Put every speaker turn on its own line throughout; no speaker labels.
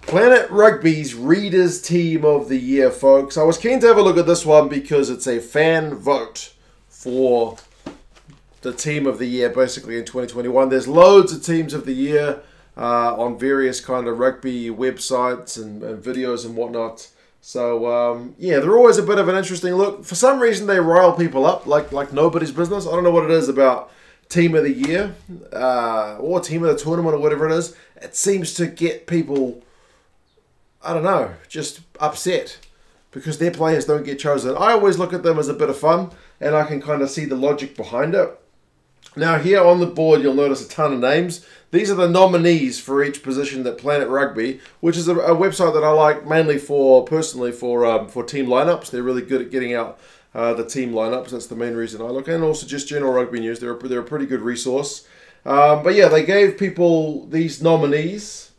Planet Rugby's Readers Team of the Year, folks. I was keen to have a look at this one because it's a fan vote for the Team of the Year, basically, in 2021. There's loads of Teams of the Year on various kind of rugby websites and videos and whatnot. So, yeah, they're always a bit of an interesting look. For some reason, they rile people up like nobody's business. I don't know what it is about Team of the Year or Team of the Tournament or whatever it is. It seems to get people, I don't know, just upset because their players don't get chosen. I always look at them as a bit of fun, and I can kind of see the logic behind it. Now, here on the board, you'll notice a ton of names. These are the nominees for each position that Planet Rugby, which is a website that I like mainly personally for team lineups. They're really good at getting out the team lineups. That's the main reason I look. And also just general rugby news. They're a pretty good resource. But yeah, they gave people these nominees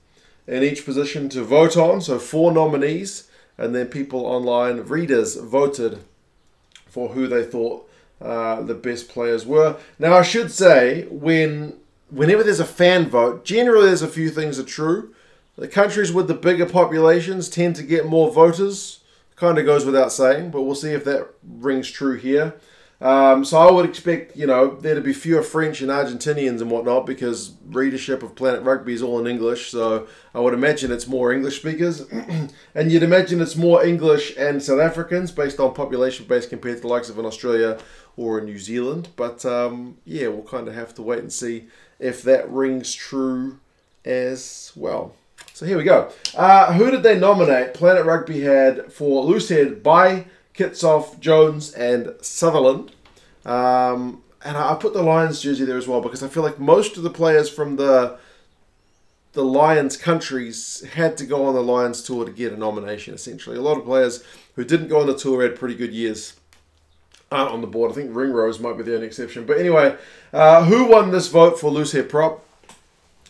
in each position to vote on. So 4 nominees. And then people online, readers, voted for who they thought the best players were. Now, I should say, whenever there's a fan vote, generally there's a few things that are true. The countries with the bigger populations tend to get more voters. Kind of goes without saying, but we'll see if that rings true here. So I would expect, there to be fewer French and Argentinians and whatnot because readership of Planet Rugby is all in English. So I would imagine it's more English speakers. And you'd imagine it's more English and South Africans based on population base compared to the likes of in Australia or in New Zealand. But yeah, we'll kind of have to wait and see if that rings true as well. So here we go. Who did they nominate? Planet Rugby had for Loosehead by Kitsoff, Jones, and Sutherland. And I put the Lions jersey there as well because I feel like most of the players from the Lions countries had to go on the Lions tour to get a nomination, essentially. A lot of players who didn't go on the tour had pretty good years aren't on the board. I think Ringrose might be the only exception. But anyway, who won this vote for Loosehead prop?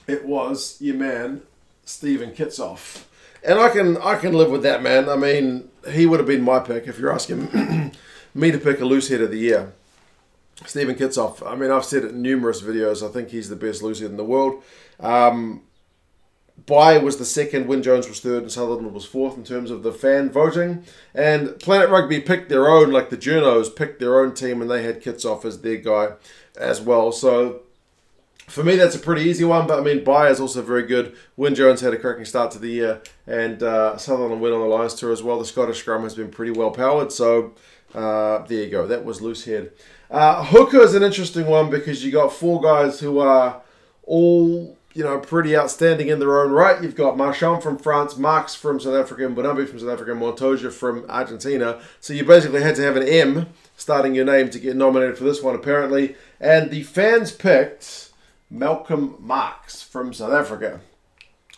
It was your man, Stephen Kitsoff. And I can live with that, man. I mean, he would have been my pick if you're asking me to pick a Loosehead of the year. Stephen Kitsoff. I mean, I've said it in numerous videos. I think he's the best Loosehead in the world. Bai was the second, Wyn Jones was third, and Sutherland was fourth in terms of the fan voting. And Planet Rugby picked their own, like the journos picked their own team, and they had Kitsoff as their guy as well. So for me, that's a pretty easy one, but I mean, Bai is also very good. Wyn Jones had a cracking start to the year, and Sutherland went on the Lions tour as well. The Scottish scrum has been pretty well powered, so there you go. That was Loosehead. Hooker is an interesting one because you got 4 guys who are all, pretty outstanding in their own right. You've got Marchand from France, Marx from South Africa, Bonambi from South Africa, and Montoya from Argentina. So you basically had to have an M starting your name to get nominated for this one, apparently. And the fans picked Malcolm Marx from South Africa.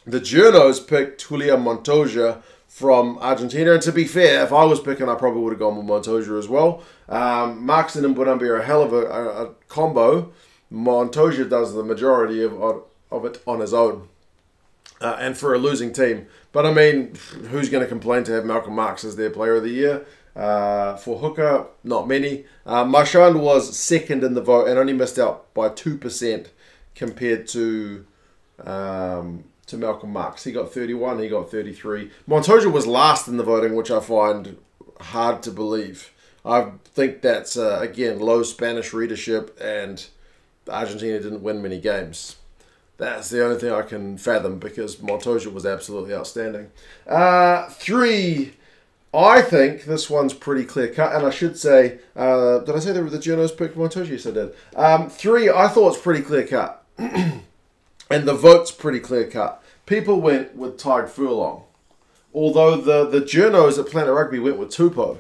The journos picked Julia Montoya from Argentina. And to be fair, if I was picking, I probably would have gone with Montoya as well. Marx and Mbonambi are a hell of a combo. Montoya does the majority of it on his own. And for a losing team. But I mean, who's going to complain to have Malcolm Marx as their player of the year? For Hooker, not many. Marchand was second in the vote and only missed out by 2% compared to Malcolm Marx. He got 31, he got 33. Montoya was last in the voting, which I find hard to believe. I think that's, again, low Spanish readership, and Argentina didn't win many games. That's the only thing I can fathom because Montoya was absolutely outstanding. 3, I think this one's pretty clear-cut, and I should say, did I say the journos picked Montoya? Yes, I did. 3, I thought it's pretty clear-cut. And the vote's pretty clear-cut. People went with Tyg Furlong. Although the journos at Planet Rugby went with Tupou.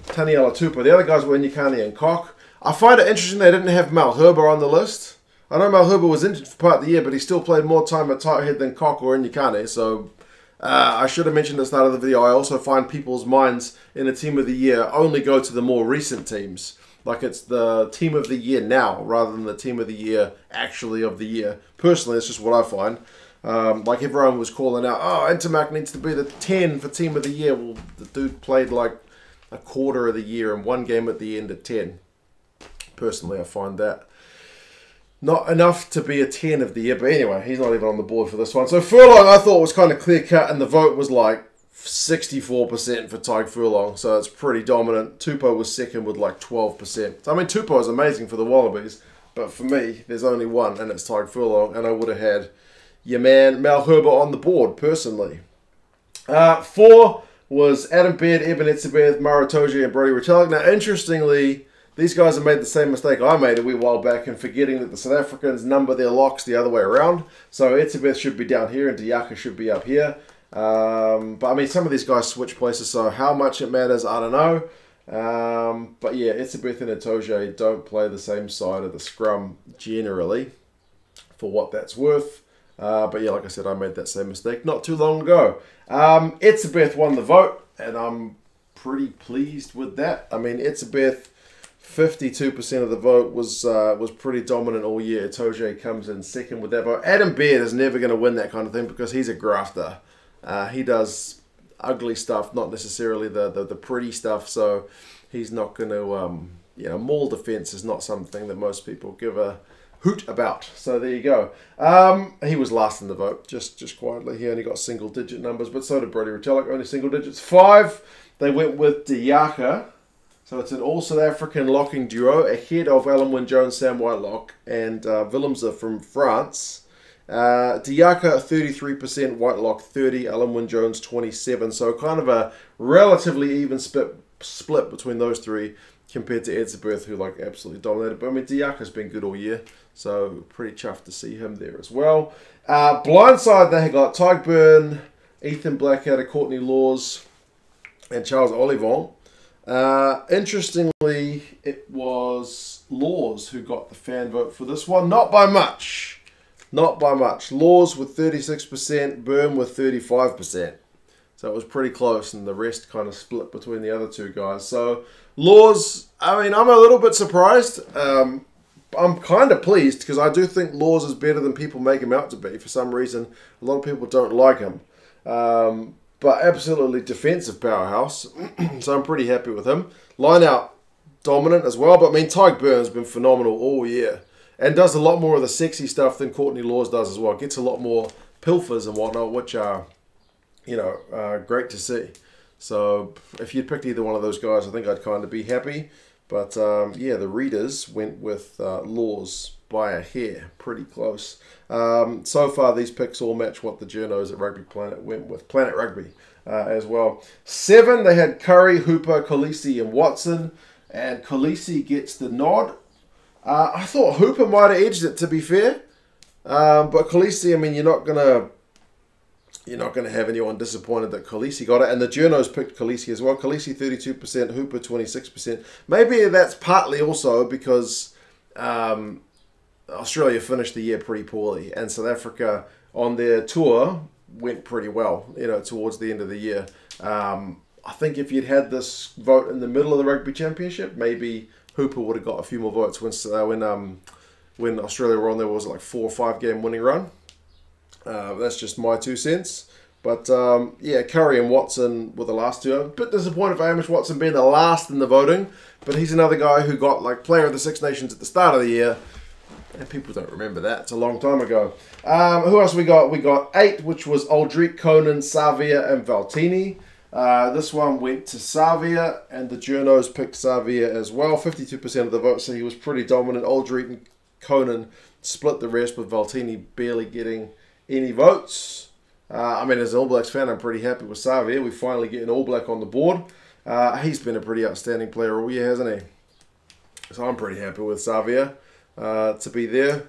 Taniela Tupou. The other guys were Nyakane and Koch. I find it interesting they didn't have Malherbe on the list. I know Malherbe was injured for part of the year, but he still played more time at tight head than Koch or Nyakane. So I should have mentioned at the start of the video, I also find people's minds in a team of the year only go to the more recent teams. Like it's the team of the year now rather than the team of the year actually of the year. Personally, it's just what I find. Like everyone was calling out, oh, Intermac needs to be the 10 for team of the year. Well, the dude played like a quarter of the year and one game at the end at 10. Personally, I find that Not enough to be a 10 of the year, but anyway, he's not even on the board for this one. So Furlong, I thought was kind of clear cut, and the vote was like 64% for Tyke Furlong, so it's pretty dominant. Tupou was second with like 12%. I mean, Tupou is amazing for the Wallabies, but for me, there's only one, and it's Tyke Furlong, and I would have had your man Mal Herber on the board, personally. 4 was Adam Baird, Eben Etzebeth, Maro Toji, and Brody Retallick. Now, interestingly, these guys have made the same mistake I made a wee while back in forgetting that the South Africans number their locks the other way around. So Etzebeth should be down here, and Diaka should be up here. But I mean, some of these guys switch places, so how much it matters, I don't know. But yeah, Etzebeth and Itoje don't play the same side of the scrum generally, for what that's worth. But yeah, like I said, I made that same mistake not too long ago. Etzebeth won the vote, and I'm pretty pleased with that. I mean, Etzebeth, 52% of the vote was pretty dominant all year. Itoje comes in second with that vote. Adam Baird is never going to win that kind of thing because he's a grafter. He does ugly stuff, not necessarily the pretty stuff, so he's not going to, maul defense is not something that most people give a hoot about. So there you go. He was last in the vote, just quietly. He only got single-digit numbers, but so did Brody Retallick, only single digits. 5, they went with Diaka. So it's an all-South African locking duo, ahead of Alan Wynne-Jones, Sam Whitelock, and Willemse from France. Diaka 33%, Whitelock 30%, Alan Wynne-Jones 27%. So kind of a relatively even split between those three compared to Etzebeth, who like absolutely dominated. But I mean, Diaka's been good all year, so pretty chuffed to see him there as well. Blindside, they got Tyke Byrne, Ethan Blackadder, Courtney Laws, and Charles Olivon. Interestingly, it was Laws who got the fan vote for this one. Not by much. Not by much. Laws with 36%, Byrne with 35%. So it was pretty close, and the rest kind of split between the other two guys. So Laws, I mean, I'm a little bit surprised. I'm kind of pleased because I do think Laws is better than people make him out to be. For some reason, a lot of people don't like him. But absolutely defensive powerhouse. So I'm pretty happy with him. Line out dominant as well. But I mean, Tyke Byrne's been phenomenal all year. And does a lot more of the sexy stuff than Courtney Laws does as well. Gets a lot more pilfers and whatnot, which are, great to see. So if you'd picked either one of those guys, I think I'd kind of be happy. But yeah, the readers went with Laws by a hair, pretty close. So far, these picks all match what the journos at Rugby Planet went with. Planet Rugby as well. 7, they had Curry, Hooper, Khaleesi, and Watson. And Khaleesi gets the nod. I thought Hooper might have edged it, to be fair. But Khaleesi, I mean, you're not gonna have anyone disappointed that Khaleesi got it. And the journos picked Khaleesi as well. Khaleesi 32%, Hooper 26%. Maybe that's partly also because Australia finished the year pretty poorly, and South Africa on their tour went pretty well, towards the end of the year. I think if you'd had this vote in the middle of the Rugby Championship, maybe Hooper would have got a few more votes when Australia were on there. Was like 4 or 5 game winning run. That's just my 2 cents. But yeah, Curry and Watson were the last two. I'm a bit disappointed for Hamish Watson being the last in the voting, but he's another guy who got like Player of the Six Nations at the start of the year. And people don't remember that. It's a long time ago. Who else we got? We got 8, which was Aldrich, Conan, Savia, and Valtini. This one went to Savia, and the journos picked Savia as well. 52% of the vote, so he was pretty dominant. Aldrich and Conan split the rest, with Valtini barely getting any votes. I mean, as an All Blacks fan, I'm pretty happy with Savia. We finally get an All Black on the board. He's been a pretty outstanding player all year, hasn't he? So I'm pretty happy with Savia. To be there,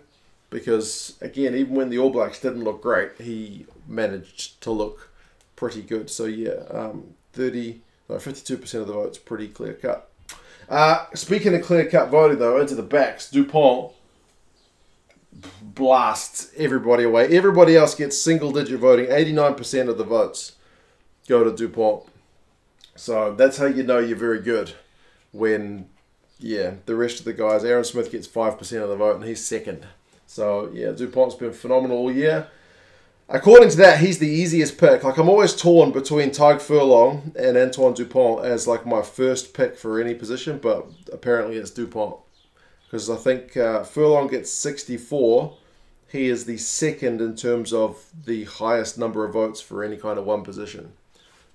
because again, even when the All Blacks didn't look great, he managed to look pretty good. So yeah, 52% of the votes, pretty clear cut. Speaking of clear cut voting though, into the backs, Dupont blasts everybody away. Everybody else gets single digit voting. 89% of the votes go to Dupont. So that's how you know you're very good, when yeah, the rest of the guys, Aaron Smith gets 5% of the vote, and he's second. So, yeah, Dupont's been phenomenal all year. According to that, he's the easiest pick. Like, I'm always torn between Tyke Furlong and Antoine Dupont as, like, my first pick for any position, but apparently it's Dupont. because I think Furlong gets 64. He is the second in terms of the highest number of votes for any kind of one position.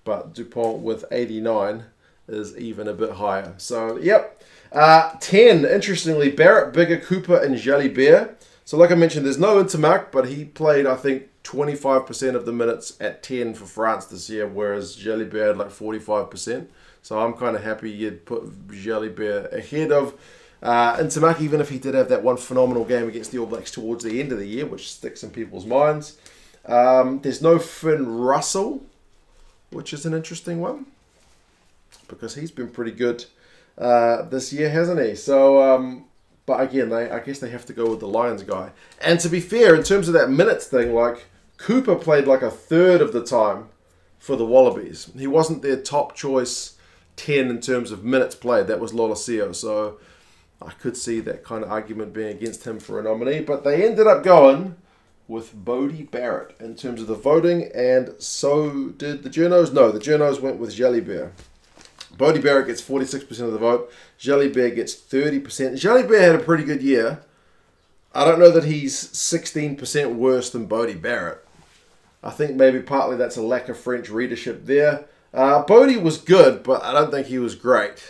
But Dupont with 89 is even a bit higher. So, yep. 10, interestingly, Barrett, Bigger, Cooper, and Jalibert. So, like I mentioned, there's no Intermark, but he played, I think, 25% of the minutes at 10 for France this year, whereas Jalibert had like 45%. So, I'm kind of happy you'd put Jalibert ahead of Intermark, even if he did have that one phenomenal game against the All Blacks towards the end of the year, which sticks in people's minds. There's no Finn Russell, which is an interesting one, because he's been pretty good this year, hasn't he? So, but again, I guess they have to go with the Lions guy. And to be fair, in terms of that minutes thing, like, Cooper played like a third of the time for the Wallabies. He wasn't their top choice 10 in terms of minutes played. That was Lolosio. So I could see that kind of argument being against him for a nominee. But they ended up going with Jordy Barrett in terms of the voting. And so did the journos. No, the journos went with Jalibert. Jordy Barrett gets 46% of the vote. Jalibert gets 30%. Jalibert had a pretty good year. I don't know that he's 16% worse than Jordy Barrett. I think maybe partly that's a lack of French readership there. Bodie was good, but I don't think he was great.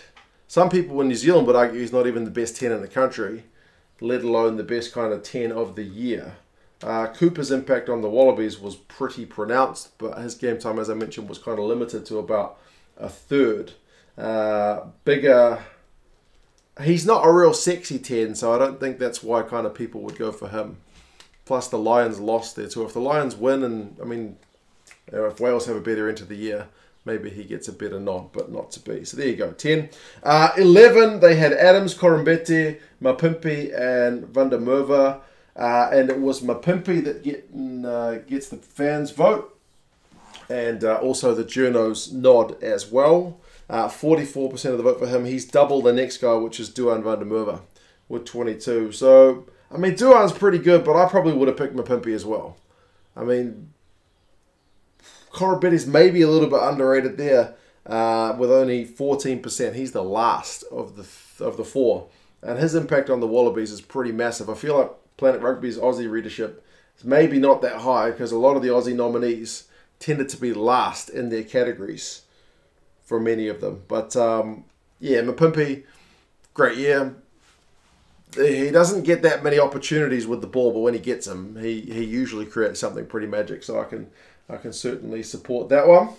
Some people in New Zealand would argue he's not even the best 10 in the country, let alone the best kind of 10 of the year. Cooper's impact on the Wallabies was pretty pronounced, but his game time, as I mentioned, was kind of limited to about a third. Bigger, he's not a real sexy 10, so I don't think that's why kind of people would go for him. Plus the Lions lost there too. If the Lions win, and I mean, if Wales have a better end of the year, maybe he gets a better nod, but not to be. So there you go, 10. 11, they had Adams, Corumbete, Mapimpi, and Van der Merwe. And it was Mapimpi that gets the fans' vote. And also the journos nod as well. 44% of the vote for him. He's double the next guy, which is Duan van der Merwe, with 22. So, I mean, Duan's pretty good, but I probably would have picked Mapimpi as well. I mean, Corubete's maybe a little bit underrated there, with only 14%. He's the last of the four. And his impact on the Wallabies is pretty massive. I feel like Planet Rugby's Aussie readership is maybe not that high, because a lot of the Aussie nominees tended to be last in their categories for many of them. But, yeah, Mapimpi, great year. He doesn't get that many opportunities with the ball, but when he gets them, he usually creates something pretty magic. So I can certainly support that one.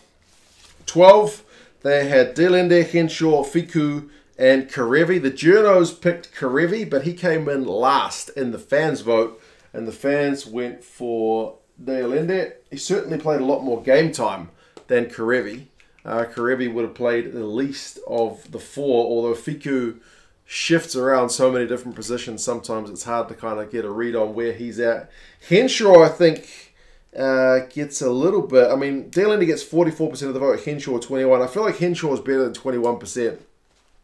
12, they had Delende, Henshaw, Fiku, and Karevi. The journos picked Karevi, but he came in last in the fans' vote, and the fans went for Delende. He certainly played a lot more game time than Karevi. Karevi would have played the least of the four, although Fiku shifts around so many different positions, sometimes it's hard to kind of get a read on where he's at. Henshaw, I think, gets a little bit. I mean, Delende gets 44% of the vote, Henshaw 21%. I feel like Henshaw is better than 21%,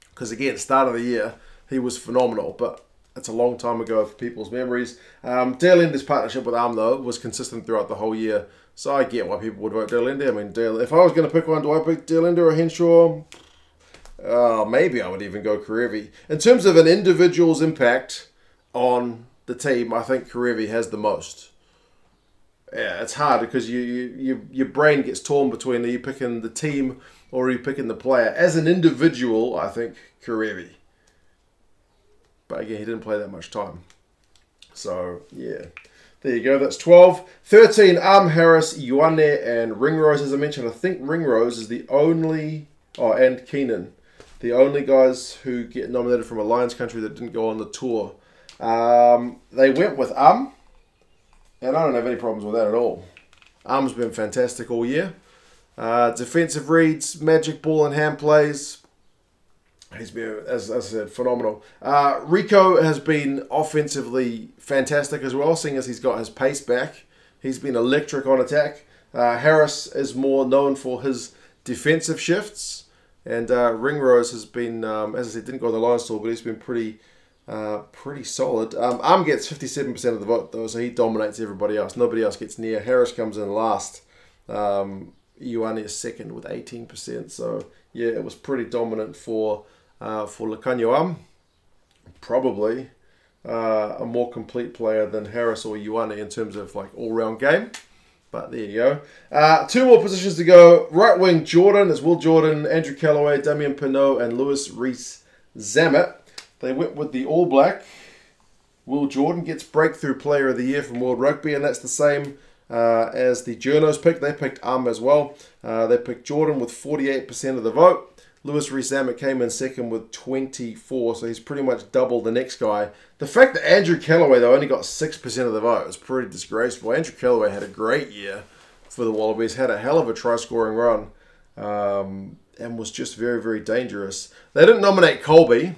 because again, start of the year, he was phenomenal, but it's a long time ago for people's memories. Delende's partnership with though, was consistent throughout the whole year, so I get why people would vote Delende. I mean, if I was going to pick one, do I pick Delende or Henshaw? Maybe I would even go Karevi. In terms of an individual's impact on the team, I think Karevi has the most. Yeah, it's hard because your brain gets torn between, are you picking the team or are you picking the player? As an individual, I think Karevi. But again, he didn't play that much time. So, yeah. There you go. That's 12. 13, Harris, Ioane, and Ringrose. As I mentioned, I think Ringrose is the only... Oh, and Keenan. The only guys who get nominated from a Lions country that didn't go on the tour. They went with and I don't have any problems with that at all. Has been fantastic all year. Defensive reads, magic ball and hand plays. He's been, as I said, phenomenal. Rico has been offensively fantastic as well, seeing as he's got his pace back. He's been electric on attack. Harris is more known for his defensive shifts. And Ringrose has been, as I said, didn't go on the Lions tour, but he's been pretty solid. Gets 57% of the vote, though, so he dominates everybody else. Nobody else gets near. Harris comes in last. Ioane is second with 18%. So, yeah, it was pretty dominant for Lekanyo probably a more complete player than Harris or Ioane in terms of like all-round game. But there you go. 2 more positions to go. Right wing Jordan is Will Jordan, Andrew Callaway, Damien Penaud, and Lewis Rees-Zammit. They went with the All Black. Will Jordan gets Breakthrough Player of the Year from World Rugby, and that's the same as the journos picked. They picked as well. They picked Jordan with 48% of the vote. Lewis Rees-Zammit came in second with 24, so he's pretty much double the next guy. The fact that Andrew Callaway, though, only got 6% of the vote is pretty disgraceful. Andrew Callaway had a great year for the Wallabies, had a hell of a try-scoring run, and was just very, very dangerous. They didn't nominate Colby,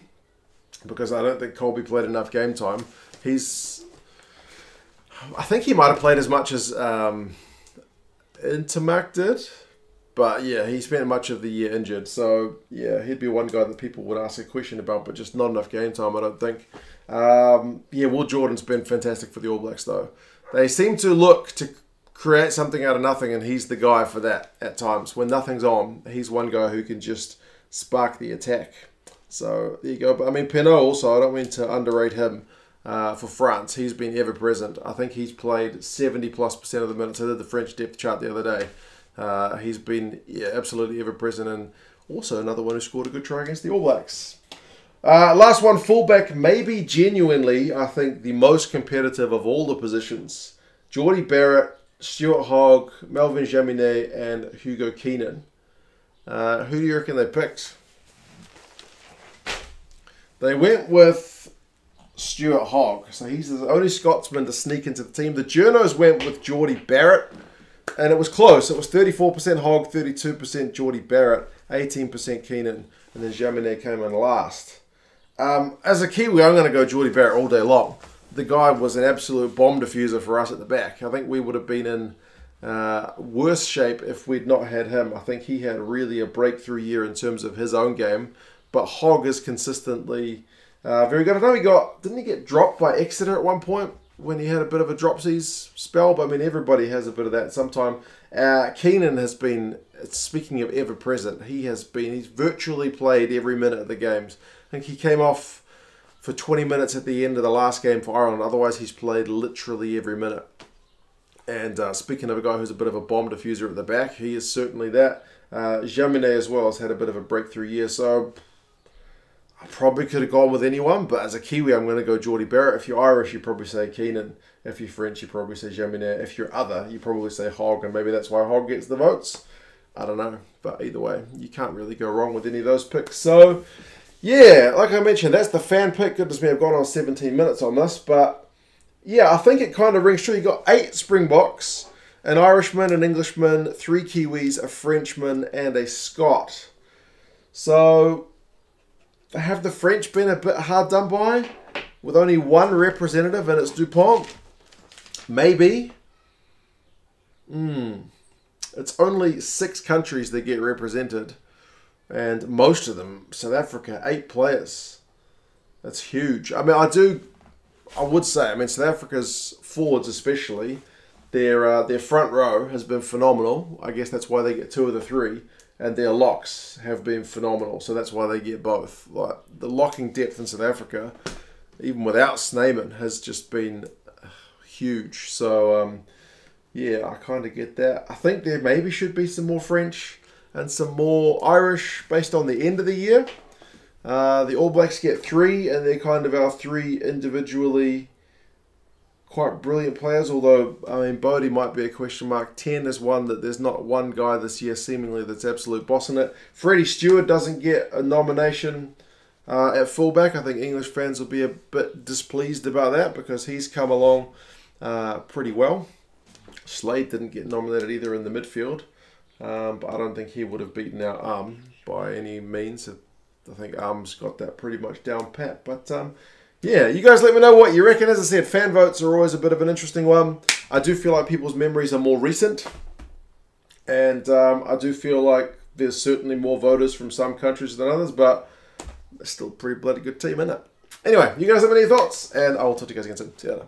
because I don't think Colby played enough game time. I think he might have played as much as Intermac did. But yeah, he spent much of the year injured. So yeah, he'd be one guy that people would ask a question about, but just not enough game time, I don't think. Yeah, Will Jordan's been fantastic for the All Blacks, though. They seem to look to create something out of nothing, and he's the guy for that at times. When nothing's on, he's one guy who can just spark the attack. So there you go. But I mean, Penaud also, I don't mean to underrate him for France. He's been ever present. I think he's played 70+% of the minutes. I did the French depth chart the other day. He's been absolutely ever present, and also another one who scored a good try against the All Blacks. Last one, fullback, maybe genuinely, I think, the most competitive of all the positions. Jordy Barrett, Stuart Hogg, Melvin Jaminet, and Hugo Keenan. Who do you reckon they picked? They went with Stuart Hogg, so he's the only Scotsman to sneak into the team. The journos went with Jordy Barrett. And it was close. It was 34% Hogg, 32% Jordy Barrett, 18% Keenan, and then Jaminet came in last. As a Kiwi, I'm going to go Jordy Barrett all day long. The guy was an absolute bomb diffuser for us at the back. I think we would have been in worse shape if we'd not had him. I think he had really a breakthrough year in terms of his own game. But Hogg is consistently very good. I know didn't he get dropped by Exeter at one point? When he had a bit of a dropsies spell, but I mean, everybody has a bit of that sometime. Keenan has been, speaking of ever present, he's virtually played every minute of the games. I think he came off for 20 minutes at the end of the last game for Ireland. Otherwise, he's played literally every minute. And speaking of a guy who's a bit of a bomb diffuser at the back, he is certainly that. Jaminet as well has had a bit of a breakthrough year, so I probably could have gone with anyone, but as a Kiwi, I'm going to go Jordy Barrett. If you're Irish, you probably say Keenan. If you're French, you probably say Jaminet. If you're other, you probably say Hogg, and maybe that's why Hogg gets the votes. I don't know, but either way, you can't really go wrong with any of those picks. So, yeah, like I mentioned, that's the fan pick. Goodness me, I've gone on 17 minutes on this, but yeah, I think it kind of rings true. You got 8 Springboks, an Irishman, an Englishman, 3 Kiwis, a Frenchman, and a Scot. So have the French been a bit hard done by with only 1 representative, and it's Dupont? Maybe. It's only 6 countries that get represented, and most of them, South Africa, 8 players. That's huge. I mean, I would say, South Africa's forwards especially, their front row has been phenomenal. I guess that's why they get 2 of the 3. And their locks have been phenomenal, so that's why they get both. Like the locking depth in South Africa, even without Snyman, has just been huge. So, yeah, I kind of get that. I think there maybe should be some more French and some more Irish based on the end of the year. The All Blacks get 3, and they're kind of our 3 individually quite brilliant players, although, Bodie might be a question mark. 10 is one that there's not one guy this year seemingly that's absolute bossing it. Freddie Stewart doesn't get a nomination at fullback. I think English fans will be a bit displeased about that because he's come along pretty well. Slade didn't get nominated either in the midfield, but I don't think he would have beaten out by any means. I think Arm's got that pretty much down pat, but yeah, you guys let me know what you reckon. As I said, fan votes are always a bit of an interesting one. I do feel like people's memories are more recent. And I do feel like there's certainly more voters from some countries than others, but it's still a pretty bloody good team, isn't it? Anyway, you guys have any thoughts? And I'll talk to you guys again soon. See you later.